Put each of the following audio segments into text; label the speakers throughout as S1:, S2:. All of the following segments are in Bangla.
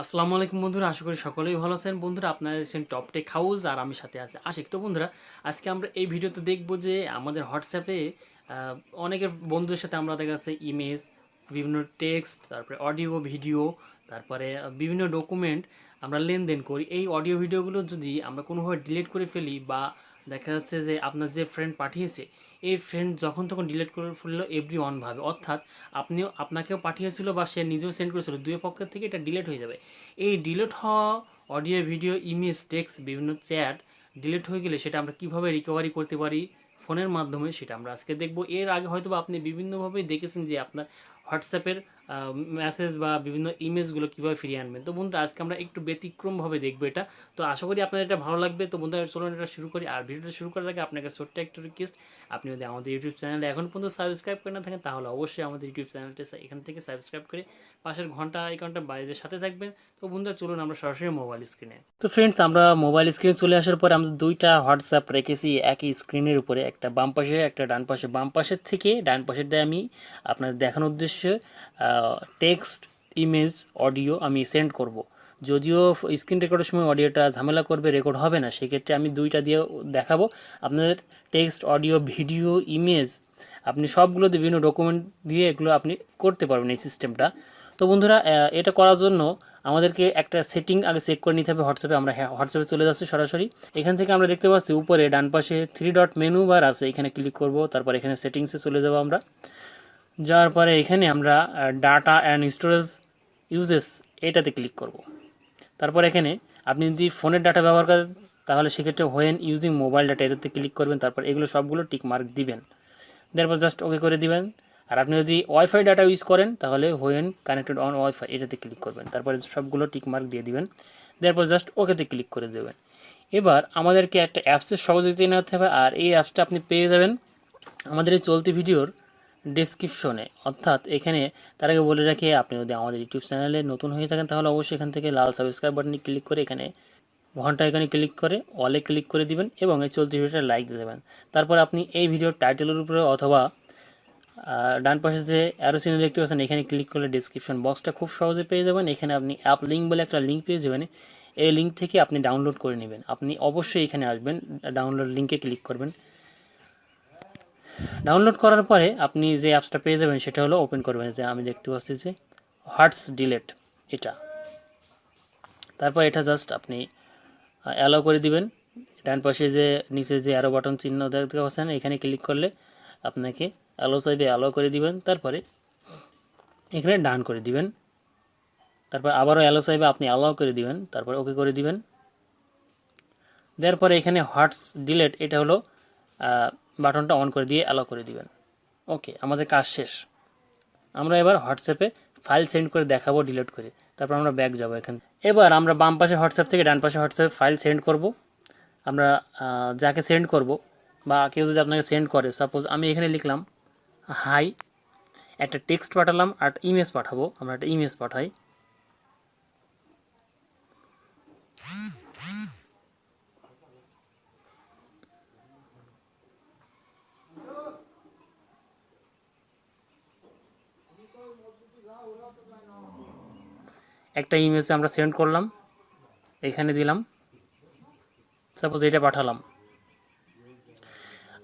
S1: আসসালামু আলাইকুম বন্ধুরা, আশা করি সকলেই ভালো আছেন। বন্ধুরা, আপনারা দেখছেন টপ টেক হাউস আর আমি সাথে আছি আশিক। তো বন্ধুরা, আজকে আমরা এই ভিডিওতে দেখব যে আমাদের হোয়াটসঅ্যাপে অনেকের বন্ধুদের সাথে আমরা দেখা যাচ্ছে ইমেজ, বিভিন্ন টেক্সট, তারপরে অডিও ভিডিও, তারপরে বিভিন্ন ডকুমেন্ট আমরা লেনদেন করি। এই অডিও ভিডিওগুলো যদি আমরা কোনোভাবে ডিলিট করে ফেলি বা দেখা যাচ্ছে যে আপনার যে ফ্রেন্ড পাঠিয়েছে এই ফ্রেন্ড যখন তখন ডিলিট করে ফেললো এভরি ওয়ানভাবে, অর্থাৎ আপনাকেও পাঠিয়েছিল বা সে নিজেও সেন্ড করেছিল, দুই পক্ষের থেকে এটা ডিলিট হয়ে যাবে। এই ডিলিট হওয়া অডিও ভিডিও ইমেজ টেক্সট বিভিন্ন চ্যাট ডিলিট হয়ে গেলে সেটা আমরা কীভাবে রিকভারি করতে পারি ফোনের মাধ্যমে, সেটা আমরা আজকে দেখব। এর আগে হয়তো আপনি বিভিন্নভাবেই দেখেছেন যে আপনার হোয়াটসঅ্যাপের মেসেজ বা বিভিন্ন ইমেজগুলো কীভাবে ফিরিয়ে আনবেন। তো বন্ধুরা, আজকে আমরা একটু ব্যতিক্রমভাবে দেখবো এটা। তো আশা করি আপনার এটা ভালো লাগবে। তো বন্ধুরা, চলুন এটা শুরু করি। আর ভিডিওটা শুরু করার আগে আপনাকে ছোট্ট একটা রিকোয়েস্ট, আপনি যদি আমাদের ইউটিউব চ্যানেলে এখন পর্যন্ত সাবস্ক্রাইব করে না থাকেন তাহলে অবশ্যই আমাদের ইউটিউব চ্যানেলটা এখান থেকে সাবস্ক্রাইব করে পাশের ঘন্টা আইকনটা বাইরের সাথে থাকবেন। তো বন্ধুরা, চলুন আমরা সরাসরি মোবাইল স্ক্রিনে। তো ফ্রেন্ডস, আমরা মোবাইল স্ক্রিনে চলে আসার পর আমরা দুইটা হোয়াটসঅ্যাপ রেখেছি একই স্ক্রিনের উপরে, একটা বাম পাশে একটা ডান পাশে। বাম পাশের থেকে ডান পাশেরটা আমি আপনাদের দেখানোর উদ্দেশ্যে টেক্সট, ইমেজ, অডিও আমি সেন্ড করব। যদিও স্ক্রিন রেকর্ডের সময় অডিওটা ঝামেলা করবে, রেকর্ড হবে না, সেক্ষেত্রে আমি দুইটা দিয়ে দেখাবো আপনাদের। টেক্সট, অডিও, ভিডিও, ইমেজ আপনি সবগুলোতে বিভিন্ন ডকুমেন্ট দিয়ে এগুলো আপনি করতে পারবেন এই সিস্টেমটা। তো বন্ধুরা, এটা করার জন্য আমাদেরকে একটা সেটিং আগে চেক করে নিতে হবে হোয়াটসঅ্যাপে। আমরা হোয়াটসঅ্যাপে চলে যাচ্ছি সরাসরি। এখান থেকে আমরা দেখতে পাচ্ছি উপরে ডান পাশে 3 ডট মেনু বার আছে, এখানে ক্লিক করব। তারপর এখানে সেটিংসে চলে যাব আমরা। যাওয়ার পরে এখানে আমরা ডাটা অ্যান্ড স্টোরেজ ইউজেস এটাতে ক্লিক করব। তারপর এখানে আপনি যদি ফোনের ডাটা ব্যবহার করেন তাহলে সেক্ষেত্রে হোয়েন ইউজিং মোবাইল ডাটা এটাতে ক্লিক করবেন। তারপর এগুলো সবগুলো টিক মার্ক দিবেন, তারপর জাস্ট ওকে করে দিবেন। আর আপনি যদি ওয়াইফাই ডাটা ইউজ করেন তাহলে হোয়েন কানেক্টেড অন ওয়াইফাই এটাতে ক্লিক করবেন। তারপরে সবগুলো টিক মার্ক দিয়ে দিবেন, তারপর জাস্ট ওকেতে ক্লিক করে দেবেন। এবার আমাদেরকে একটা অ্যাপসের সহযোগিতা নিতে হবে, আর এই অ্যাপসটা আপনি পেয়ে যাবেন আমাদের এই চলতি ভিডিওর ডেসক্রিপশনে। অর্থাৎ এখানে তার আগে বলে রাখি, আপনি যদি আমাদের ইউটিউব চ্যানেলে নতুন হয়ে থাকেন তাহলে অবশ্যই এখান থেকে লাল সাবস্ক্রাইব বাটনে ক্লিক করে এখানে ঘন্টা এখানে ক্লিক করে অলে ক্লিক করে দিবেন এবং এই চলতি ভিডিওটা লাইক দিয়ে দেবেন। তারপর আপনি এই ভিডিওর টাইটেলের উপরে অথবা ডান পাশে যে অ্যারো চিহ্ন দেখতে পাচ্ছেন এখানে ক্লিক করলে ডেসক্রিপশন বক্সটা খুব সহজে পেয়ে যাবেন। এখানে আপনি অ্যাপ লিঙ্ক বলে একটা লিঙ্ক পেয়ে যাবেন, এই লিঙ্ক থেকে আপনি ডাউনলোড করে নেবেন। আপনি অবশ্যই এখানে আসবেন, ডাউনলোড লিঙ্কে ক্লিক করবেন। ডাউনলোড করার পরে আপনি যে অ্যাপসটা পেয়ে যাবেন সেটা হলো ওপেন করবেন, যে আমি দেখতে পাচ্ছি যে হোয়াটস ডিলেট এটা। তারপর এটা জাস্ট আপনি অ্যালাউ করে দিবেন। ডান পাশে যে নিচে যে অ্যারো বাটন চিহ্ন দেখতে পাচ্ছেন এখানে ক্লিক করলে আপনাকে অ্যালাউ চাইবে, অ্যালাউ করে দিবেন। তারপরে এখানে ডান করে দিবেন। তারপর আবারও অ্যালাউ চাইবে, আপনি অ্যালাউ করে দিবেন। তারপর ওকে করে দিবেন। দেওয়ার পরে এখানে হোয়াটস ডিলেট এটা হলো বাটনটা অন করে দিয়ে অ্যালাউ করে দিবেন। ওকে, আমাদের কাজ শেষ। আমরা এবার হোয়াটসঅ্যাপে ফাইল সেন্ড করে দেখাবো ডিলিট করে। তারপর আমরা ব্যাক যাবো এখান। এবার আমরা বাম পাশে হোয়াটসঅ্যাপ থেকে ডান পাশে হোয়াটসঅ্যাপে ফাইল সেন্ড করব। আমরা যাকে সেন্ড করব বা কেউ যদি আপনাকে সেন্ড করে, সাপোজ আমি এখানে লিখলাম হাই, একটা টেক্সট পাঠালাম আর ইমেজ পাঠাবো। আমরা একটা ইমেজ পাঠাই। একটা ইমেজ আমরা সেন্ড করলাম, এখানে দিলাম, সাপোজ এটা পাঠালাম।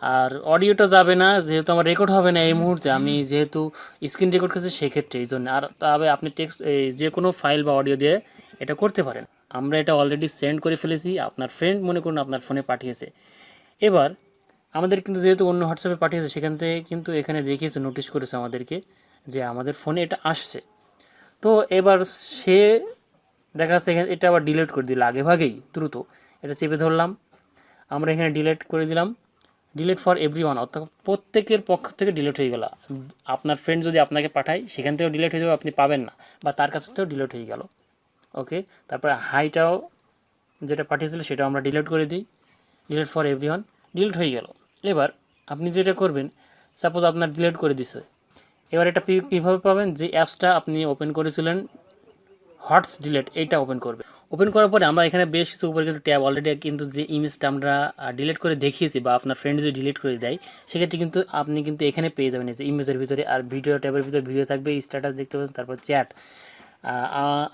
S1: আর অডিওটা যাবে না, যেহেতু আমার রেকর্ড হবে না এই মুহূর্তে, আমি যেহেতু স্ক্রিন রেকর্ড করছি সেক্ষেত্রে এই জন্য। আর তবে আপনি টেক্সট যে কোনো ফাইল বা অডিও দিয়ে এটা করতে পারেন। আমরা এটা অলরেডি সেন্ড করে ফেলেছি, আপনার ফ্রেন্ড মনে করুন আপনার ফোনে পাঠিয়েছে। এবার আমাদের কিন্তু যেহেতু অন্য হোয়াটসঅ্যাপে পাঠিয়েছে সেখান থেকে কিন্তু এখানে দেখিয়েছে, নোটিশ করেছে আমাদেরকে যে আমাদের ফোনে এটা আসছে। তো এবার সে দেখা যাচ্ছে এখানে এটা আবার ডিলিট করে দিল আগে ভাগেই দ্রুত। এটা চেপে ধরলাম, আমরা এখানে ডিলিট করে দিলাম, ডিলিট ফর এভরিওয়ান, অর্থাৎ প্রত্যেকের পক্ষ থেকে ডিলিট হয়ে গেল। আপনার ফ্রেন্ড যদি আপনাকে পাঠায় সেখান থেকেও ডিলিট হয়ে যাবে, আপনি পাবেন না, বা তার কাছ থেকেও ডিলিট হয়ে গেল। ওকে, তারপরে হাইটাও যেটা পাঠিয়েছিল সেটাও আমরা ডিলিট করে দিই, ডিলিট ফর এভরিওয়ান, ডিলিট হয়ে গেল। এবার আপনি যেটা করবেন, সাপোজ আপনার ডিলিট করে দিছে, এবার এটা কীভাবে পাবেন, যে অ্যাপসটা আপনি ওপেন করেছিলেন হোয়াটস ডিলিট এইটা ওপেন করবে। ওপেন করার পরে আমরা এখানে বেশ কিছু উপরে কিন্তু ট্যাব অলরেডি কিন্তু যে ইমেজটা আমরা ডিলিট করে দেখিয়েছি বা আপনার ফ্রেন্ড যদি ডিলিট করে দেয় সেক্ষেত্রে কিন্তু আপনি কিন্তু এখানে পেয়ে যাবেন এই যে ইমেজের ভিতরে। আর ভিডিও ট্যাবের ভিতরে ভিডিও থাকবে, স্ট্যাটাস দেখতে পাচ্ছেন, তারপর চ্যাট,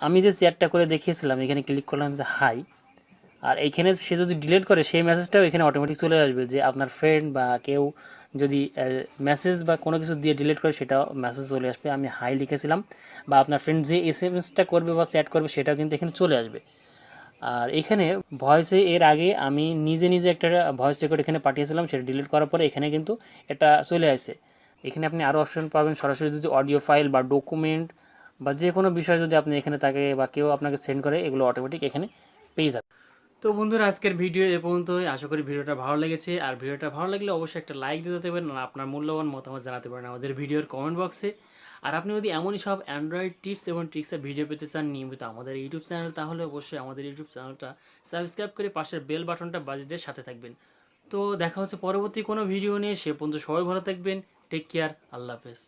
S1: আমি যে চ্যাটটা করে দেখিয়েছিলাম এখানে ক্লিক করলাম যে হাই, আর এইখানে সে যদি ডিলিট করে সেই মেসেজটাও এখানে অটোমেটিক চলে আসবে যে আপনার ফ্রেন্ড বা কেউ যদি মেসেজ বা কোনো কিছু দিয়ে ডিলিট করে সেটাও মেসেজ চলে আসবে। আমি হাই লিখেছিলাম বা আপনার ফ্রেন্ড যে এসএমএসটা করবে বা চ্যাট করবে সেটাও কিন্তু এখানে চলে আসবে। আর এখানে ভয়েসে এর আগে আমি নিজে নিজে একটা ভয়েস রেকর্ড এখানে পাঠিয়েছিলাম, সেটা ডিলিট করার পরে এখানে কিন্তু এটা চলে আসছে। এখানে আপনি আরও অপশন পাবেন, সরাসরি যদি অডিও ফাইল বা ডকুমেন্ট বা যে কোনো বিষয় যদি আপনি এখানে তাকে বা কেউ আপনাকে সেন্ড করে এগুলো অটোমেটিক এখানে পেয়ে যাবে। তো বন্ধুরা আজকের ভিডিও এ পর্যন্তই। আশা করি ভিডিওটা ভালো লেগেছে, আর ভিডিওটা ভালো লাগলে অবশ্যই একটা লাইক দিতে পারেন আর আপনার মূল্যবান মতামত জানাতে পারেন আমাদের ভিডিওর কমেন্ট বক্সে। আর আপনি যদি এমনই সব অ্যান্ড্রয়েড টিপস এবং ট্রিক্সের ভিডিও পেতে চান নিয়মিত আমাদের ইউটিউব চ্যানেল, তাহলে অবশ্যই আমাদের ইউটিউব চ্যানেলটা সাবস্ক্রাইব করে পাশের বেল বাটনটা বাজিয়ে দিয়ে সাথে থাকবেন। তো দেখা হচ্ছে পরবর্তী কোনো ভিডিও নিয়ে, সে পর্যন্ত সবাই ভালো থাকবেন। টেক কেয়ার, আল্লাহ হাফেজ।